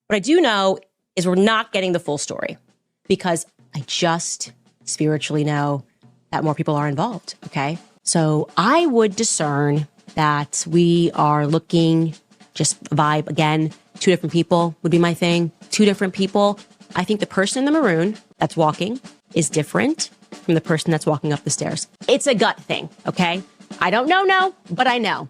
What I do know is we're not getting the full story because I just spiritually know that more people are involved, okay? So I would discern that we are looking, just vibe again, two different people would be my thing. Two different people. I think the person in the maroon that's walking is different from the person that's walking up the stairs. It's a gut thing, okay? I don't know, but I know.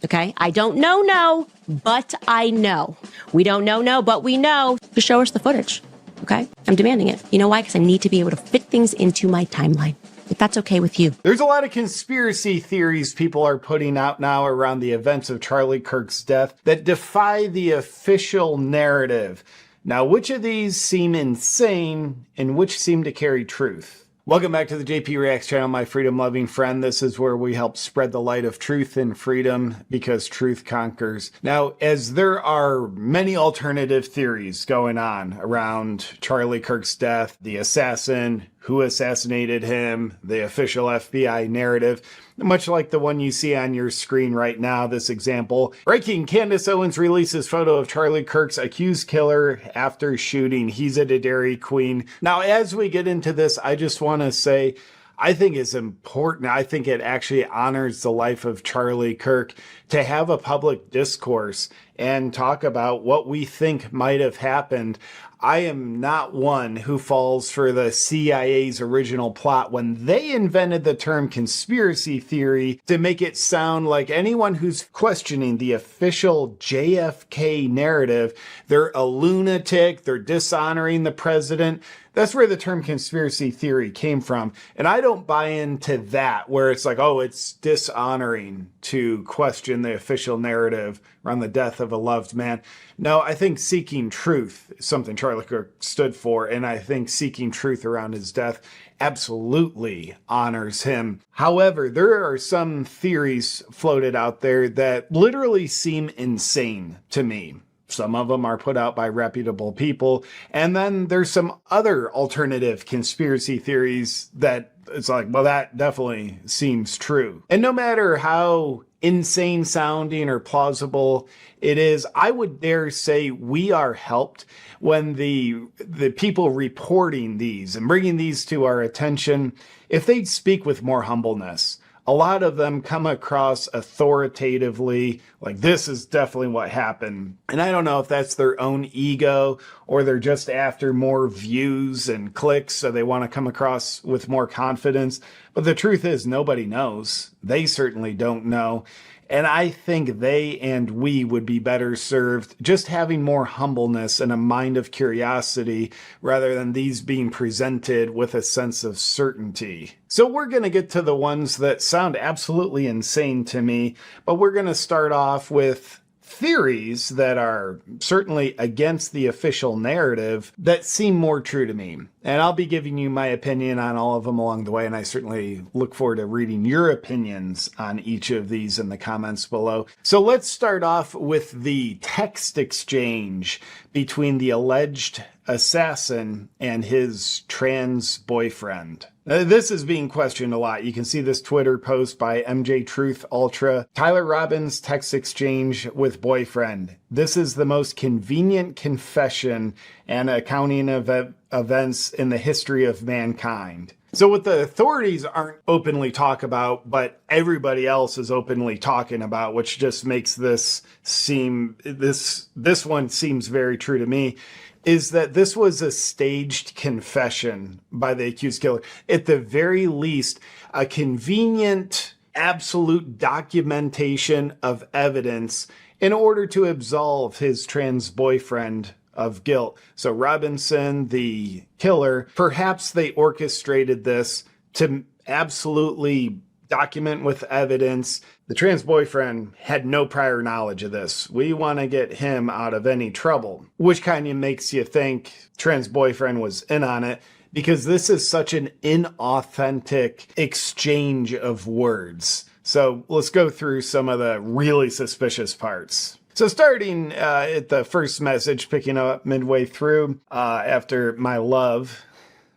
Okay? I don't know, but I know. We don't know, but we know. Just show us the footage. Okay? I'm demanding it. You know why? Because I need to be able to fit things into my timeline. If that's okay with you. There's a lot of conspiracy theories people are putting out now around the events of Charlie Kirk's death that defy the official narrative. Now, which of these seem insane and which seem to carry truth? Welcome back to the JP Reacts channel, my freedom-loving friend. This is where we help spread the light of truth and freedom because truth conquers. Now, as there are many alternative theories going on around Charlie Kirk's death, the assassin, who assassinated him, the official FBI narrative, much like the one you see on your screen right now, this example. Breaking: Candace Owens releases photo of Charlie Kirk's accused killer after shooting. He's at a Dairy Queen. Now, as we get into this, I just want to say, I think it's important. I think it actually honors the life of Charlie Kirk to have a public discourse and talk about what we think might have happened. I am not one who falls for the CIA's original plot when they invented the term conspiracy theory to make it sound like anyone who's questioning the official JFK narrative, they're a lunatic, they're dishonoring the president. That's where the term conspiracy theory came from. And I don't buy into that, where it's like, oh, it's dishonoring to question the official narrative around the death of a loved man. No, I think seeking truth is something Charlie Kirk stood for. And I think seeking truth around his death absolutely honors him. However, there are some theories floated out there that literally seem insane to me. Some of them are put out by reputable people. And then there's some other alternative conspiracy theories that it's like, well, that definitely seems true. And no matter how insane sounding or plausible it is, I would dare say we are helped when the people reporting these and bringing these to our attention, if they'd speak with more humbleness. A lot of them come across authoritatively, like this is definitely what happened. And I don't know if that's their own ego or they're just after more views and clicks, so they want to come across with more confidence. But the truth is, nobody knows. They certainly don't know. And I think they and we would be better served just having more humbleness and a mind of curiosity rather than these being presented with a sense of certainty. So we're going to get to the ones that sound absolutely insane to me, but we're going to start off with theories that are certainly against the official narrative that seem more true to me. And I'll be giving you my opinion on all of them along the way, and I certainly look forward to reading your opinions on each of these in the comments below. So let's start off with the text exchange between the alleged assassin and his trans boyfriend. This is being questioned a lot. You can see this Twitter post by MJ Truth Ultra. Tyler Robbins text exchange with boyfriend. This is the most convenient confession and accounting of events in the history of mankind. So what the authorities aren't openly talk about, but everybody else is openly talking about, which just makes this seem, this one seems very true to me, is that this was a staged confession by the accused killer. At the very least, a convenient, absolute documentation of evidence in order to absolve his trans boyfriend of guilt. So Robinson, the killer, perhaps they orchestrated this to absolutely document with evidence. The trans boyfriend had no prior knowledge of this. We want to get him out of any trouble, which kind of makes you think trans boyfriend was in on it, because this is such an inauthentic exchange of words. So let's go through some of the really suspicious parts. So starting at the first message, picking up midway through after my love,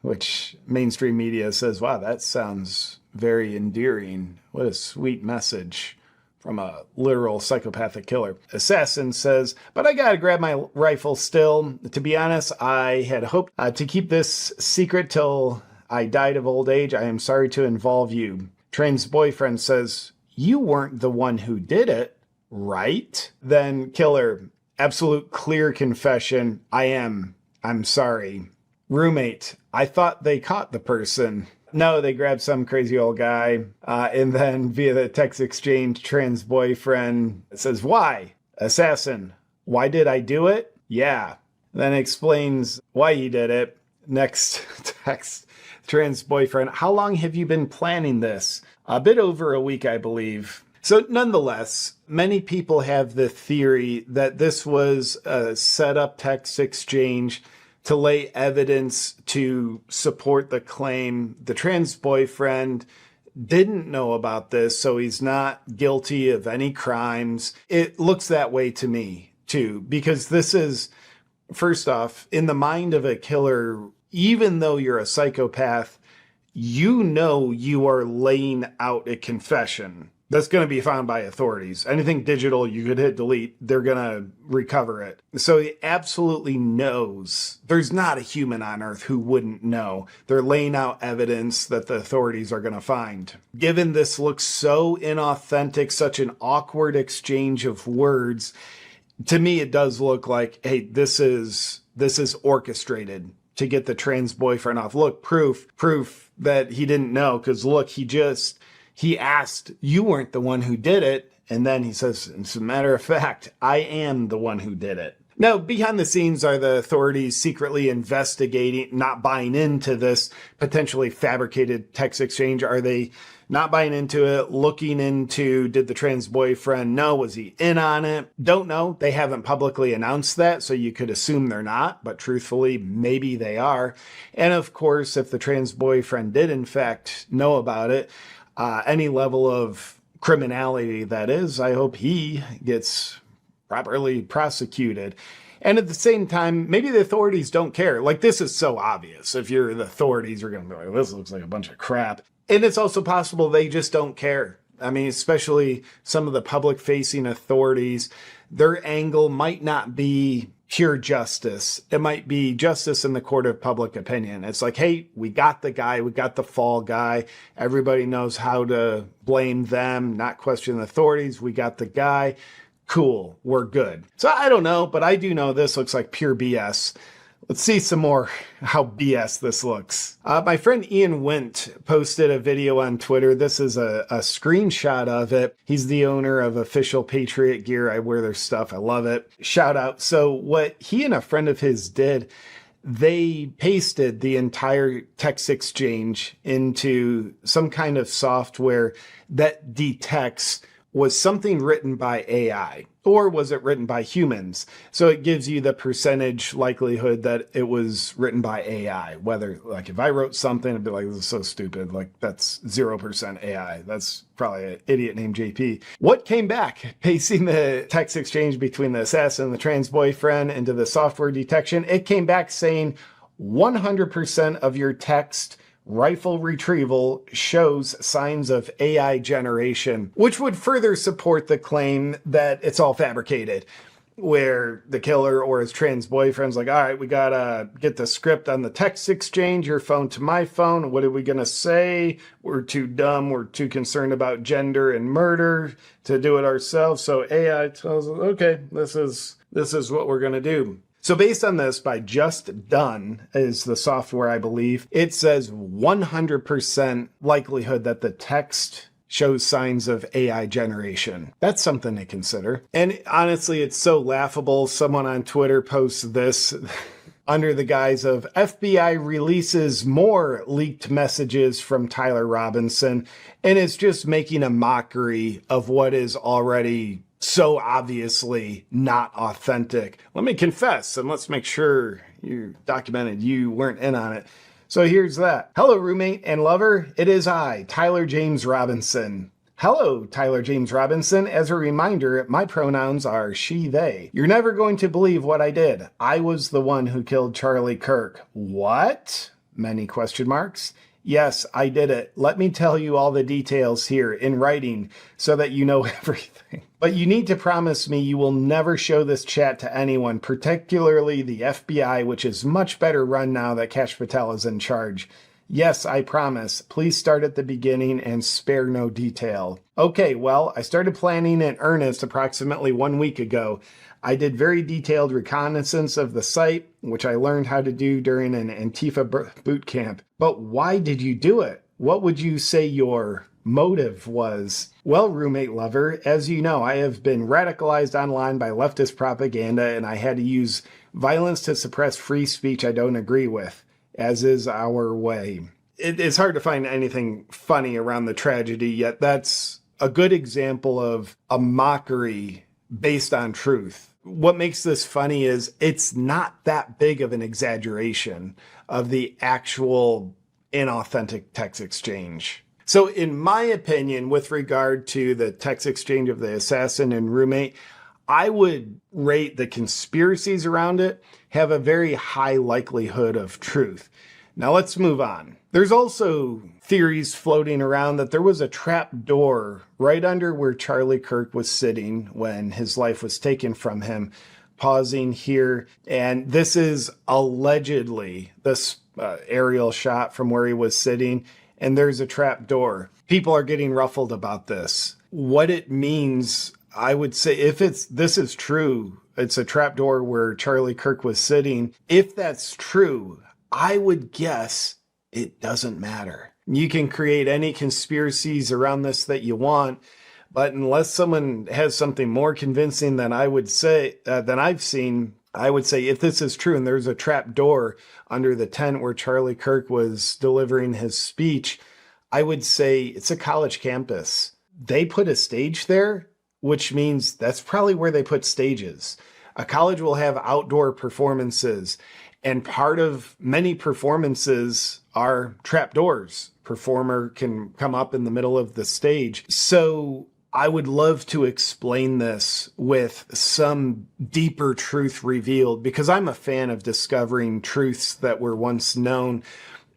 which mainstream media says, wow, that sounds very endearing. What a sweet message from a literal psychopathic killer. Assassin says, but I gotta grab my rifle still. To be honest, I had hoped to keep this secret till I died of old age. I am sorry to involve you. Train's boyfriend says, you weren't the one who did it, right? Then killer, absolute clear confession. I'm sorry. Roommate, I thought they caught the person. No, they grabbed some crazy old guy. And then via the text exchange, Tran's boyfriend says, why? Assassin, why did I do it? Yeah. Then explains why he did it. Next text, Tran's boyfriend, how long have you been planning this? A bit over a week, I believe. So nonetheless, many people have the theory that this was a set-up text exchange to lay evidence to support the claim the trans boyfriend didn't know about this, so he's not guilty of any crimes. It looks that way to me, too, because this is, first off, in the mind of a killer, even though you're a psychopath, you know you are laying out a confession that's going to be found by authorities. Anything digital, you could hit delete, they're going to recover it. So he absolutely knows. There's not a human on earth who wouldn't know. They're laying out evidence that the authorities are going to find. Given this looks so inauthentic, such an awkward exchange of words, to me it does look like, hey, this is orchestrated to get the trans boyfriend off. Look, proof that he didn't know, because look, he asked, you weren't the one who did it. And then he says, as a matter of fact, I am the one who did it. Now, behind the scenes, are the authorities secretly investigating, not buying into this potentially fabricated text exchange? Are they not buying into it, looking into, did the trans boyfriend know? Was he in on it? Don't know. They haven't publicly announced that, so you could assume they're not. But truthfully, maybe they are. And of course, if the trans boyfriend did, in fact, know about it, any level of criminality that is, I hope he gets properly prosecuted. And at the same time, maybe the authorities don't care. Like, this is so obvious. If you're the authorities, you're going to be like, this looks like a bunch of crap. And it's also possible they just don't care. I mean, especially some of the public-facing authorities, their angle might not be pure justice. It might be justice in the court of public opinion. It's like, hey, we got the guy, we got the fall guy. Everybody knows how to blame them, not question the authorities. We got the guy. Cool, we're good. So I don't know, but I do know this looks like pure BS. Let's see some more how BS this looks. My friend Ian Wint posted a video on Twitter. This is a screenshot of it. He's the owner of Official Patriot Gear. I wear their stuff. I love it. Shout out. So what he and a friend of his did, they pasted the entire text exchange into some kind of software that detects, was something written by AI or was it written by humans? So it gives you the percentage likelihood that it was written by AI. Whether, like, if I wrote something, I'd be like, this is so stupid. Like, that's 0% AI. That's probably an idiot named JP. What came back? Pasting the text exchange between the assassin and the trans boyfriend into the software detection, it came back saying 100% of your text rifle retrieval shows signs of AI generation, which would further support the claim that it's all fabricated, where the killer or his trans boyfriend's like, all right, we gotta get the script on the text exchange, your phone to my phone. What are we gonna say? We're too dumb. We're too concerned about gender and murder to do it ourselves. So AI tells us, okay, this is what we're gonna do. So based on this, by Just Done is the software, I believe, it says 100% likelihood that the text shows signs of AI generation. That's something to consider. And honestly, it's so laughable. Someone on Twitter posts this under the guise of FBI releases more leaked messages from Tyler Robinson, and it's just making a mockery of what is already so obviously not authentic. Let me confess, and let's make sure you documented you weren't in on it. So here's that. Hello, roommate and lover. It is I, Tyler James Robinson. Hello, Tyler James Robinson. As a reminder, my pronouns are she, they. You're never going to believe what I did. I was the one who killed Charlie Kirk. What? Many question marks. Yes, I did it. Let me tell you all the details here in writing so that you know everything. But you need to promise me you will never show this chat to anyone, particularly the FBI, which is much better run now that Kash Patel is in charge. Yes, I promise. Please start at the beginning and spare no detail. Okay, well, I started planning in earnest approximately 1 week ago. I did very detailed reconnaissance of the site, which I learned how to do during an Antifa boot camp. But why did you do it? What would you say your motive was? Well, roommate lover, as you know, I have been radicalized online by leftist propaganda, and I had to use violence to suppress free speech I don't agree with, as is our way. It's hard to find anything funny around the tragedy, yet that's a good example of a mockery based on truth. What makes this funny is it's not that big of an exaggeration of the actual inauthentic text exchange. So in my opinion, with regard to the text exchange of the assassin and roommate, I would rate the conspiracies around it have a very high likelihood of truth. Now let's move on. There's also theories floating around that there was a trap door right under where Charlie Kirk was sitting when his life was taken from him. Pausing here, and this is allegedly this aerial shot from where he was sitting, and there's a trap door. People are getting ruffled about this. What it means, I would say, if this is true, it's a trap door where Charlie Kirk was sitting. If that's true, I would guess it doesn't matter. You can create any conspiracies around this that you want, but unless someone has something more convincing than I would say, than I've seen, I would say if this is true and there's a trap door under the tent where Charlie Kirk was delivering his speech, I would say it's a college campus. They put a stage there, which means that's probably where they put stages. A college will have outdoor performances, and part of many performances are trapdoors. Performer can come up in the middle of the stage. So I would love to explain this with some deeper truth revealed, because I'm a fan of discovering truths that were once known,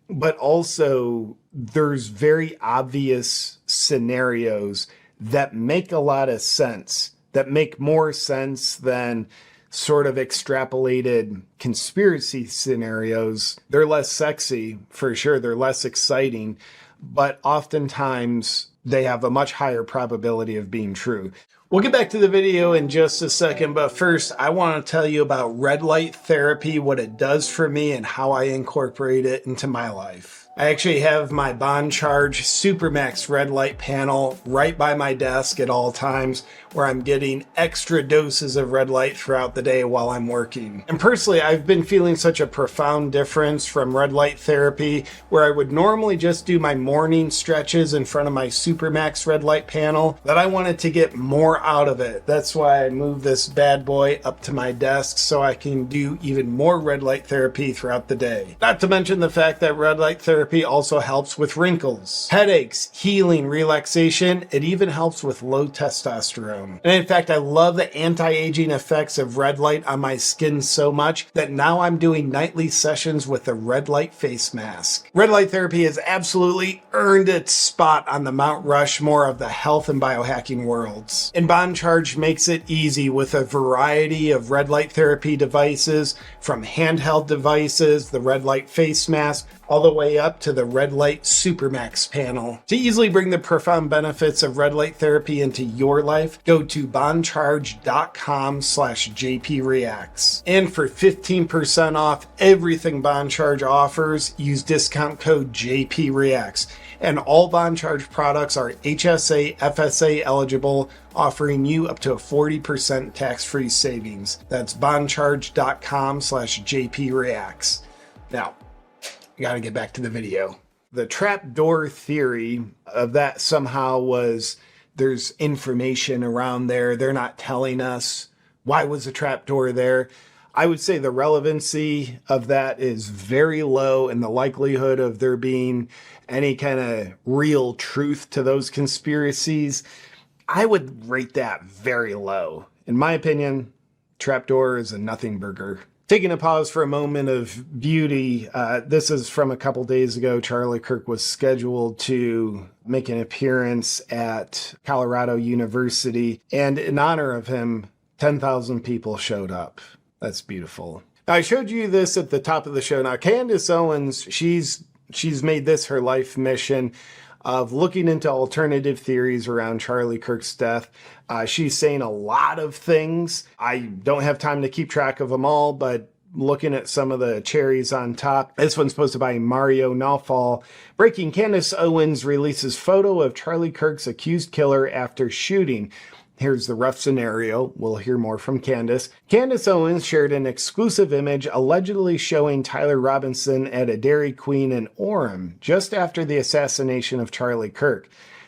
but also there's very obvious scenarios that make a lot of sense, that make more sense than sort of extrapolated conspiracy scenarios. They're less sexy, for sure. They're less exciting, but oftentimes they have a much higher probability of being true. We'll get back to the video in just a second, but first I want to tell you about red light therapy, what it does for me, and how I incorporate it into my life. I actually have my Bond Charge Supermax red light panel right by my desk at all times, where I'm getting extra doses of red light throughout the day while I'm working. And personally, I've been feeling such a profound difference from red light therapy, where I would normally just do my morning stretches in front of my Supermax red light panel, that I wanted to get more out of it. That's why I moved this bad boy up to my desk so I can do even more red light therapy throughout the day. Not to mention the fact that red light therapy also helps with wrinkles, headaches, healing, relaxation. It even helps with low testosterone. And in fact, I love the anti-aging effects of red light on my skin so much that now I'm doing nightly sessions with a red light face mask. Red light therapy has absolutely earned its spot on the Mount Rushmore of the health and biohacking worlds. And Bond Charge makes it easy with a variety of red light therapy devices, from handheld devices, the red light face mask, all the way up to the red light Supermax panel. To easily bring the profound benefits of red light therapy into your life, go to bondcharge.com/jpreacts. And for 15% off everything Bond Charge offers, use discount code JPReacts. And all Bond Charge products are HSA, FSA eligible, offering you up to a 40% tax-free savings. That's bondcharge.com/jpreacts. Now, I gotta get back to the video. The trapdoor theory of that somehow was there's information around there. They're not telling us. Why was the trapdoor there? I would say the relevancy of that is very low, and the likelihood of there being any kind of real truth to those conspiracies, I would rate that very low. In my opinion, trapdoor is a nothing burger. Taking a pause for a moment of beauty, this is from a couple days ago. Charlie Kirk was scheduled to make an appearance at Colorado University, and in honor of him, 10,000 people showed up. That's beautiful. Now, I showed you this at the top of the show. Now, Candace Owens, she's made this her life mission of looking into alternative theories around Charlie Kirk's death. She's saying a lot of things. I don't have time to keep track of them all, but looking at some of the cherries on top, this one's posted by Mario Nawfal. Breaking: Candace Owens releases photo of Charlie Kirk's accused killer after shooting. Here's the rough scenario. We'll hear more from Candace. Candace Owens shared an exclusive image allegedly showing Tyler Robinson at a Dairy Queen in Orem just after the assassination of Charlie Kirk.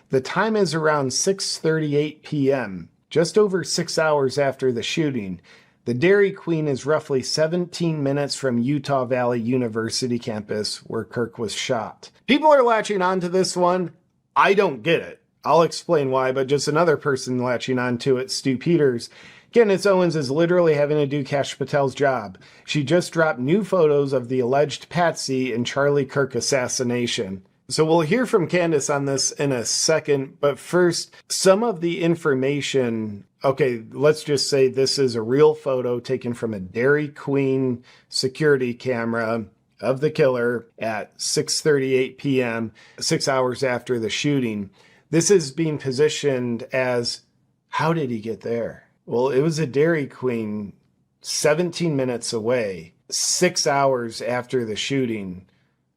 The time is around 6:38 p.m., just over 6 hours after the shooting. The Dairy Queen is roughly 17 minutes from Utah Valley University campus where Kirk was shot. People are latching onto this one. I don't get it. I'll explain why, but just another person latching onto it, Stu Peters. Candace Owens is literally having to do Kash Patel's job. She just dropped new photos of the alleged patsy in Charlie Kirk assassination. So we'll hear from Candace on this in a second, but first, some of the information. Okay, let's just say this is a real photo taken from a Dairy Queen security camera of the killer at 6:38 p.m., 6 hours after the shooting. This is being positioned as, how did he get there? Well, it was a Dairy Queen 17 minutes away, 6 hours after the shooting.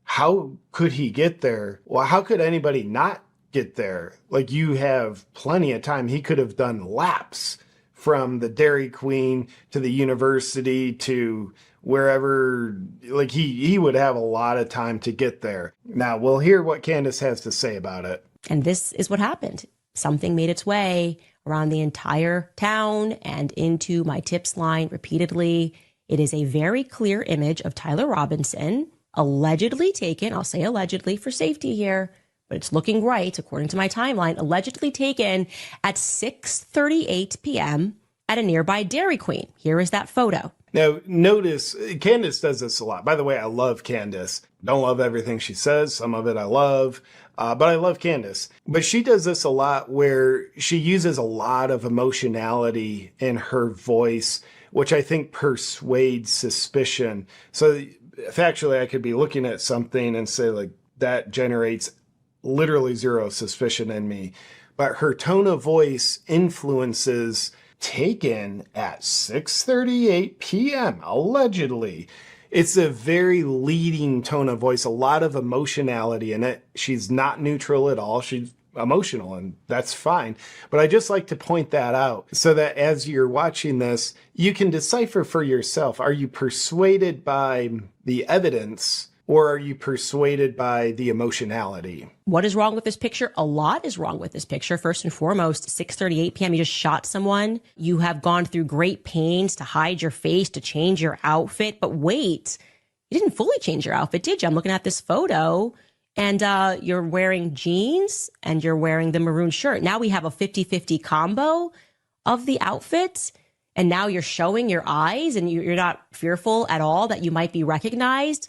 How could he get there? Well, how could anybody not get there? Like, you have plenty of time. He could have done laps from the Dairy Queen to the university to wherever. Like, he would have a lot of time to get there. Now, we'll hear what Candace has to say about it. And this is what happened. Something made its way around the entire town and into my tips line repeatedly. It is a very clear image of Tyler Robinson, allegedly taken, I'll say allegedly for safety here, but it's looking right according to my timeline, allegedly taken at 6:38 p.m. at a nearby Dairy Queen. Here is that photo. Now, notice, Candace does this a lot. By the way, I love Candace. Don't love everything she says. Some of it I love. But I love Candace. But she does this a lot where she uses a lot of emotionality in her voice, which I think persuades suspicion. So factually, I could be looking at something and say, like, that generates literally zero suspicion in me. But her tone of voice influences taken at 6:38 p.m., allegedly. It's a very leading tone of voice, a lot of emotionality in it. She's not neutral at all. She's emotional, and that's fine. But I just like to point that out so that as you're watching this, you can decipher for yourself. Are you persuaded by the evidence, or are you persuaded by the emotionality? What is wrong with this picture? A lot is wrong with this picture. First and foremost, 6:38 p.m., you just shot someone. You have gone through great pains to hide your face, to change your outfit. But wait, you didn't fully change your outfit, did you? I'm looking at this photo, and you're wearing jeans, and you're wearing the maroon shirt. Now we have a 50-50 combo of the outfit. And now you're showing your eyes, and you're not fearful at all that you might be recognized.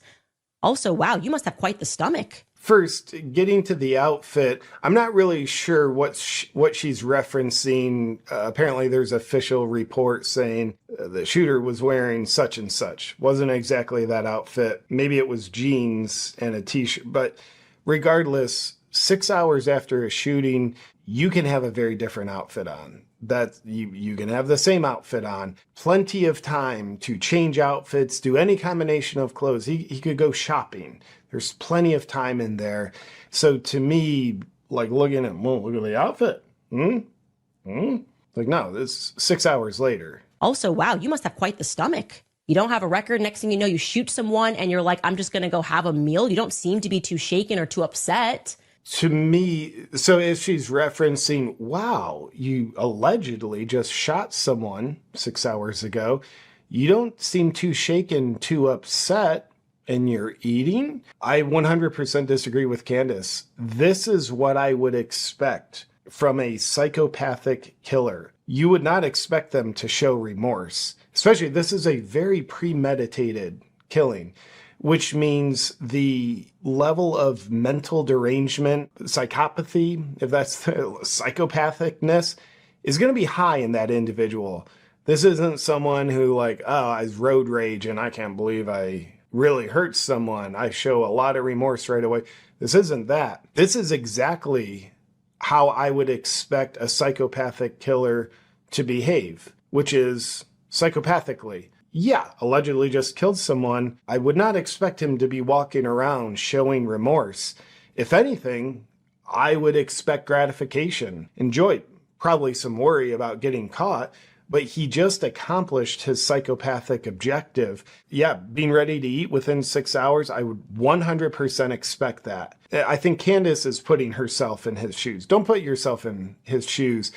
Also, wow, you must have quite the stomach. First, getting to the outfit, I'm not really sure what she's referencing. Apparently, there's official report saying the shooter was wearing such and such. Wasn't exactly that outfit. Maybe it was jeans and a t-shirt. But regardless, 6 hours after a shooting, you can have a very different outfit on. That you can have the same outfit on. Plenty of time to change outfits, do any combination of clothes. He could go shopping. There's plenty of time in there. So to me, like looking at, well, look at the outfit. Like, no, this is 6 hours later. Also, wow, you must have quite the stomach. You don't have a record. Next thing you know, you shoot someone and you're like, I'm just going to go have a meal. You don't seem to be too shaken or too upset. To me, so if she's referencing, wow, you allegedly just shot someone 6 hours ago, you don't seem too shaken, too upset, and you're eating? I 100% disagree with Candace. This is what I would expect from a psychopathic killer. You would not expect them to show remorse. Especially, this is a very premeditated killing, which means the level of mental derangement, psychopathy, if that's the psychopathicness, is going to be high in that individual. This isn't someone who like, oh, I road rage and I can't believe I really hurt someone. I show a lot of remorse right away. This isn't that. This is exactly how I would expect a psychopathic killer to behave, which is psychopathically. Yeah, allegedly just killed someone. I would not expect him to be walking around showing remorse. If anything, I would expect gratification, enjoy, probably some worry about getting caught, but he just accomplished his psychopathic objective. Yeah, being ready to eat within 6 hours, I would 100% expect that. I think Candace is putting herself in his shoes. Don't put yourself in his shoes.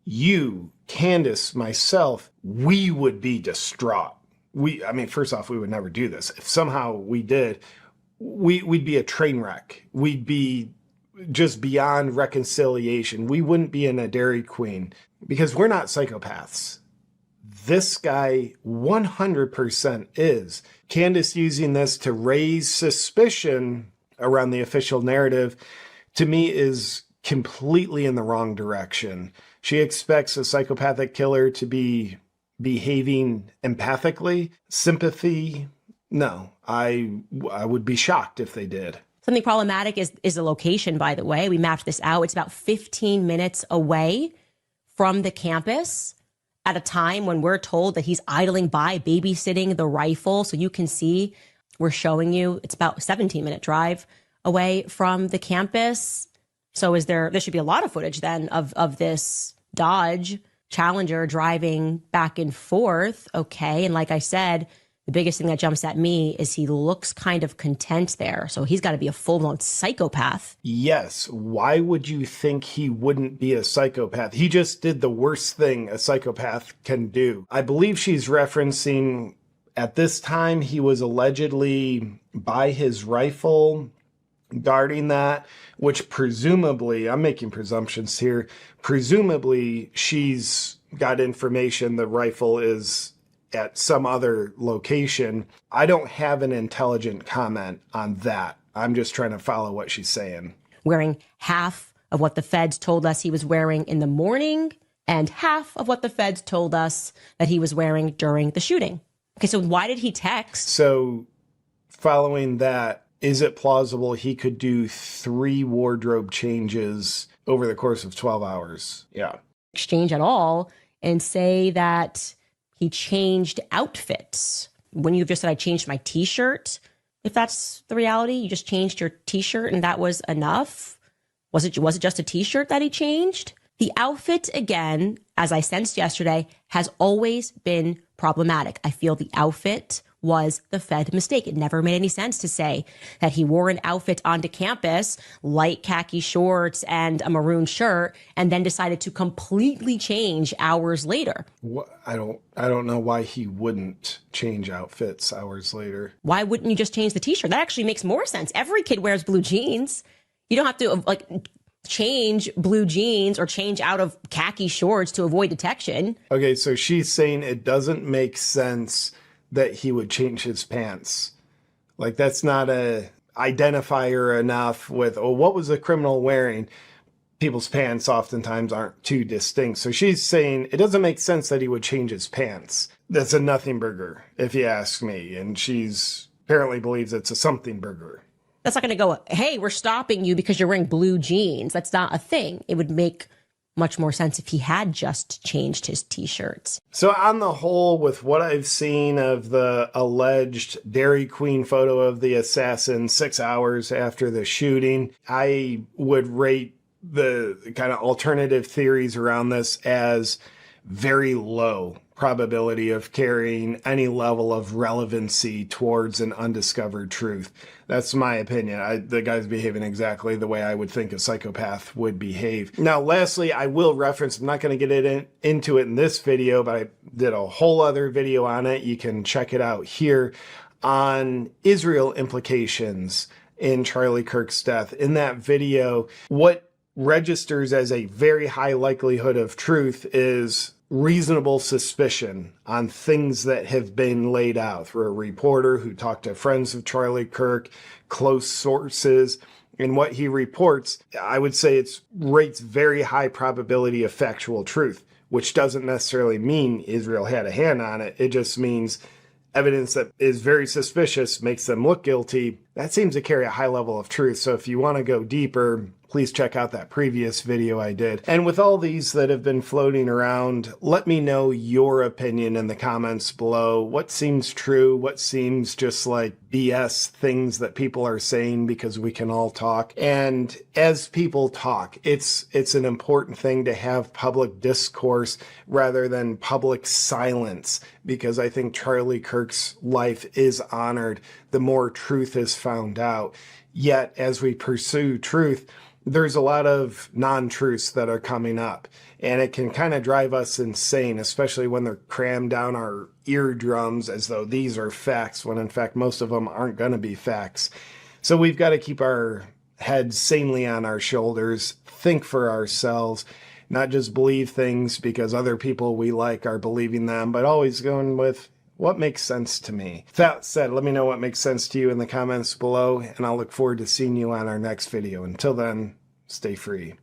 You, Candace, myself, we would be distraught. First off, we would never do this. If somehow we did, we'd be a train wreck. We'd be just beyond reconciliation. We wouldn't be in a Dairy Queen because we're not psychopaths. This guy 100% is. Candace using this to raise suspicion around the official narrative, to me, is completely in the wrong direction. She expects a psychopathic killer to be behaving empathically. Sympathy? No, I would be shocked if they did. Something problematic is the location, by the way. We mapped this out. It's about 15 minutes away from the campus at a time when we're told that he's idling by, babysitting the rifle. So you can see, we're showing you, it's about a 17-minute drive away from the campus. So there should be a lot of footage then of this Dodge Challenger driving back and forth. Okay. And like I said, the biggest thing that jumps at me is he looks kind of content there. So he's got to be a full-blown psychopath. Yes. Why would you think he wouldn't be a psychopath? He just did the worst thing a psychopath can do. I believe she's referencing, at this time, he was allegedly by his rifle, guarding that, which presumably, I'm making presumptions here, presumably she's got information the rifle is at some other location. I don't have an intelligent comment on that. I'm just trying to follow what she's saying. Wearing half of what the feds told us he was wearing in the morning and half of what the feds told us that he was wearing during the shooting. Okay, so why did he text? So following that, is it plausible he could do 3 wardrobe changes over the course of 12 hours? Yeah. Exchange at all and say that he changed outfits. When you've just said, I changed my t-shirt, if that's the reality, you just changed your t-shirt and that was enough. Was it just a t-shirt that he changed? The outfit, again, as I sensed yesterday, has always been problematic. I feel the outfit was the Fed mistake. It never made any sense to say that he wore an outfit onto campus, light khaki shorts and a maroon shirt, and then decided to completely change hours later. I don't know why he wouldn't change outfits hours later. Why wouldn't you just change the t-shirt? That actually makes more sense. Every kid wears blue jeans. You don't have to change blue jeans or change out of khaki shorts to avoid detection. Okay, so she's saying it doesn't make sense that he would change his pants. Like, that's not a identifier enough with, what was the criminal wearing? People's pants oftentimes aren't too distinct. So she's saying it doesn't make sense that he would change his pants. That's a nothing burger, if you ask me. And she's apparently believes it's a something burger. That's not going to go, hey, we're stopping you because you're wearing blue jeans. That's not a thing. It would make much more sense if he had just changed his t-shirts. So on the whole, with what I've seen of the alleged Dairy Queen photo of the assassin 6 hours after the shooting, I would rate the kind of alternative theories around this as very low probability of carrying any level of relevancy towards an undiscovered truth. That's my opinion. The guy's behaving exactly the way I would think a psychopath would behave. Now, lastly, I will reference, I'm not going to get into it in this video, but I did a whole other video on it. You can check it out here on Israel implications in Charlie Kirk's death. In that video, what registers as a very high likelihood of truth is reasonable suspicion on things that have been laid out through a reporter who talked to friends of Charlie Kirk, close sources, and what he reports, I would say it's rates very high probability of factual truth, which doesn't necessarily mean Israel had a hand on it. It just means evidence that is very suspicious makes them look guilty. That seems to carry a high level of truth. So if you want to go deeper, please check out that previous video I did. And with all these that have been floating around, let me know your opinion in the comments below. What seems true? What seems just like BS things that people are saying, because we can all talk. And as people talk, it's an important thing to have public discourse rather than public silence, because I think Charlie Kirk's life is honored the more truth is found out. Yet, as we pursue truth, there's a lot of non-truths that are coming up, and it can kind of drive us insane, especially when they're crammed down our eardrums as though these are facts, when in fact most of them aren't going to be facts. So we've got to keep our heads sanely on our shoulders, think for ourselves, not just believe things because other people we like are believing them, but always going with what makes sense to me. That said, let me know what makes sense to you in the comments below, and I'll look forward to seeing you on our next video. Until then, stay free.